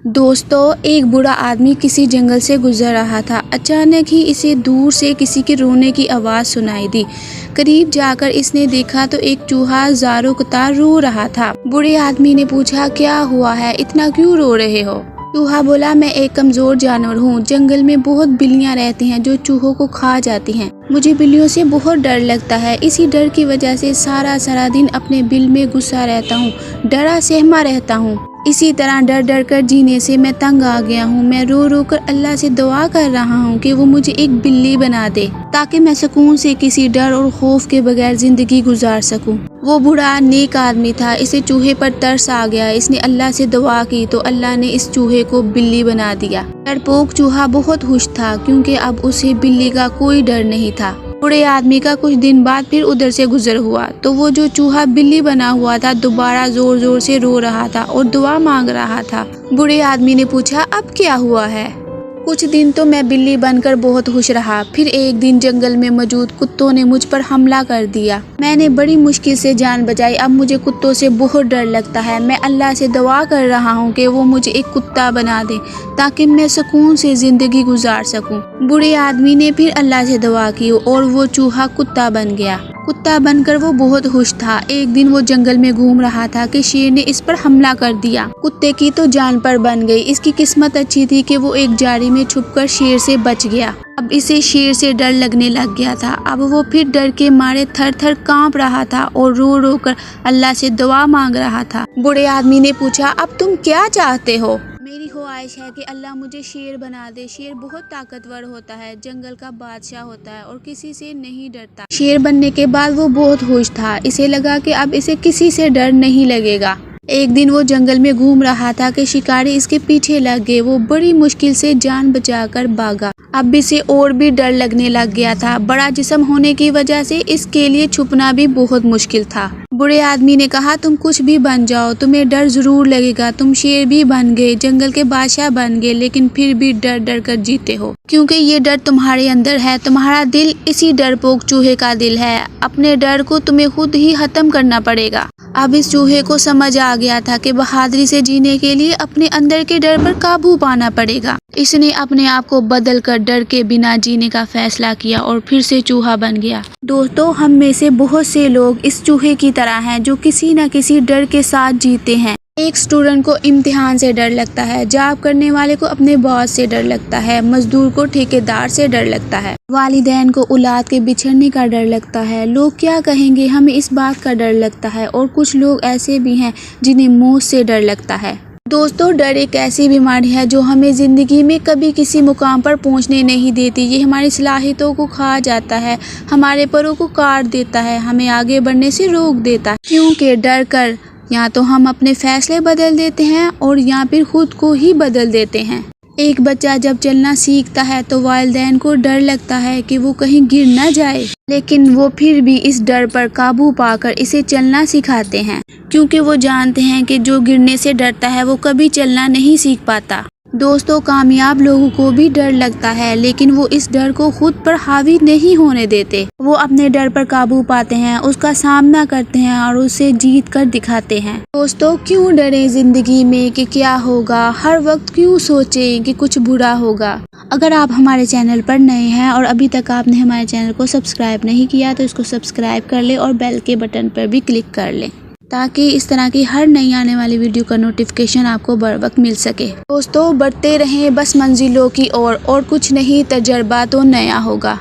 दोस्तों, एक बूढ़ा आदमी किसी जंगल से गुजर रहा था। अचानक ही इसे दूर से किसी के रोने की आवाज़ सुनाई दी। करीब जाकर इसने देखा तो एक चूहा ज़ारों कतार रो रहा था। बूढ़े आदमी ने पूछा, क्या हुआ है, इतना क्यों रो रहे हो? चूहा बोला, मैं एक कमज़ोर जानवर हूँ। जंगल में बहुत बिल्लियाँ रहती हैं जो चूहों को खा जाती हैं। मुझे बिल्लियों से बहुत डर लगता है। इसी डर की वजह से सारा दिन अपने बिल में घुसा रहता हूँ, डरा सहमा रहता हूँ। इसी तरह डर डर कर जीने से मैं तंग आ गया हूँ। मैं रो रो कर अल्लाह से दुआ कर रहा हूँ कि वो मुझे एक बिल्ली बना दे, ताकि मैं सुकून से किसी डर और खौफ के बगैर जिंदगी गुजार सकूं। वो बूढ़ा नेक आदमी था। इसे चूहे पर तरस आ गया। इसने अल्लाह से दुआ की तो अल्लाह ने इस चूहे को बिल्ली बना दिया। डरपोक चूहा बहुत खुश था, क्योंकि अब उसे बिल्ली का कोई डर नहीं था। बूढ़े आदमी का कुछ दिन बाद फिर उधर से गुजर हुआ तो वो जो चूहा बिल्ली बना हुआ था दोबारा जोर जोर से रो रहा था और दुआ मांग रहा था। बूढ़े आदमी ने पूछा, अब क्या हुआ है? कुछ दिन तो मैं बिल्ली बनकर बहुत खुश रहा। फिर एक दिन जंगल में मौजूद कुत्तों ने मुझ पर हमला कर दिया। मैंने बड़ी मुश्किल से जान बचाई। अब मुझे कुत्तों से बहुत डर लगता है। मैं अल्लाह से दुआ कर रहा हूँ कि वो मुझे एक कुत्ता बना दे, ताकि मैं सुकून से जिंदगी गुजार सकूं। बूढ़े आदमी ने फिर अल्लाह से दुआ की और वो चूहा कुत्ता बन गया। कुत्ता बनकर वो बहुत खुश था। एक दिन वो जंगल में घूम रहा था कि शेर ने इस पर हमला कर दिया। कुत्ते की तो जान पर बन गई। इसकी किस्मत अच्छी थी कि वो एक झाड़ी में छुपकर शेर से बच गया। अब इसे शेर से डर लगने लग गया था। अब वो फिर डर के मारे थर थर कांप रहा था और रो रो कर अल्लाह से दुआ मांग रहा था। बूढ़े आदमी ने पूछा, अब तुम क्या चाहते हो? मेरी ख्वाहिश है कि अल्लाह मुझे शेर बना दे। शेर बहुत ताकतवर होता है, जंगल का बादशाह होता है और किसी से नहीं डरता। शेर बनने के बाद वो बहुत खुश था। इसे लगा कि अब इसे किसी से डर नहीं लगेगा। एक दिन वो जंगल में घूम रहा था कि शिकारी इसके पीछे लग गए। वो बड़ी मुश्किल से जान बचाकर भागा। अब इसे और भी डर लगने लग गया था। बड़ा जिस्म होने की वजह से इसके लिए छुपना भी बहुत मुश्किल था। बूढ़े आदमी ने कहा, तुम कुछ भी बन जाओ, तुम्हें डर जरूर लगेगा। तुम शेर भी बन गए, जंगल के बादशाह बन गए, लेकिन फिर भी डर डर कर जीते हो, क्योंकि ये डर तुम्हारे अंदर है। तुम्हारा दिल इसी डरपोक चूहे का दिल है। अपने डर को तुम्हें खुद ही खत्म करना पड़ेगा। अब इस चूहे को समझ आ गया था कि बहादुरी से जीने के लिए अपने अंदर के डर पर काबू पाना पड़ेगा। इसने अपने आप को बदल कर डर के बिना जीने का फैसला किया और फिर से चूहा बन गया। दोस्तों, हम में से बहुत से लोग इस चूहे की तरह हैं जो किसी न किसी डर के साथ जीते हैं। एक स्टूडेंट को इम्तिहान से डर लगता है, जॉब करने वाले को अपने बॉस से डर लगता है, मजदूर को ठेकेदार से डर लगता है, वालिदैन को औलाद के बिछड़ने का डर लगता है, लोग क्या कहेंगे हमें इस बात का डर लगता है, और कुछ लोग ऐसे भी हैं जिन्हें मौत से डर लगता है। दोस्तों, डर एक ऐसी बीमारी है जो हमें ज़िंदगी में कभी किसी मुकाम पर पहुंचने नहीं देती। ये हमारी सलाहियतों को खा जाता है, हमारे परों को काट देता है, हमें आगे बढ़ने से रोक देता है, क्योंकि डर कर या तो हम अपने फैसले बदल देते हैं और या फिर खुद को ही बदल देते हैं। एक बच्चा जब चलना सीखता है तो वालिदैन को डर लगता है कि वो कहीं गिर ना जाए, लेकिन वो फिर भी इस डर पर काबू पाकर इसे चलना सिखाते हैं, क्योंकि वो जानते हैं कि जो गिरने से डरता है वो कभी चलना नहीं सीख पाता। दोस्तों, कामयाब लोगों को भी डर लगता है, लेकिन वो इस डर को खुद पर हावी नहीं होने देते। वो अपने डर पर काबू पाते हैं, उसका सामना करते हैं और उसे जीत कर दिखाते हैं। दोस्तों, क्यों डरें जिंदगी में कि क्या होगा? हर वक्त क्यों सोचें कि कुछ बुरा होगा? अगर आप हमारे चैनल पर नए हैं और अभी तक आपने हमारे चैनल को सब्सक्राइब नहीं किया तो इसको सब्सक्राइब कर ले और बेल के बटन पर भी क्लिक कर लें, ताकि इस तरह की हर नई आने वाली वीडियो का नोटिफिकेशन आपको बर वक्त मिल सके। दोस्तों, बढ़ते रहें बस मंजिलों की ओर और कुछ नहीं, तजर्बा तो नया होगा।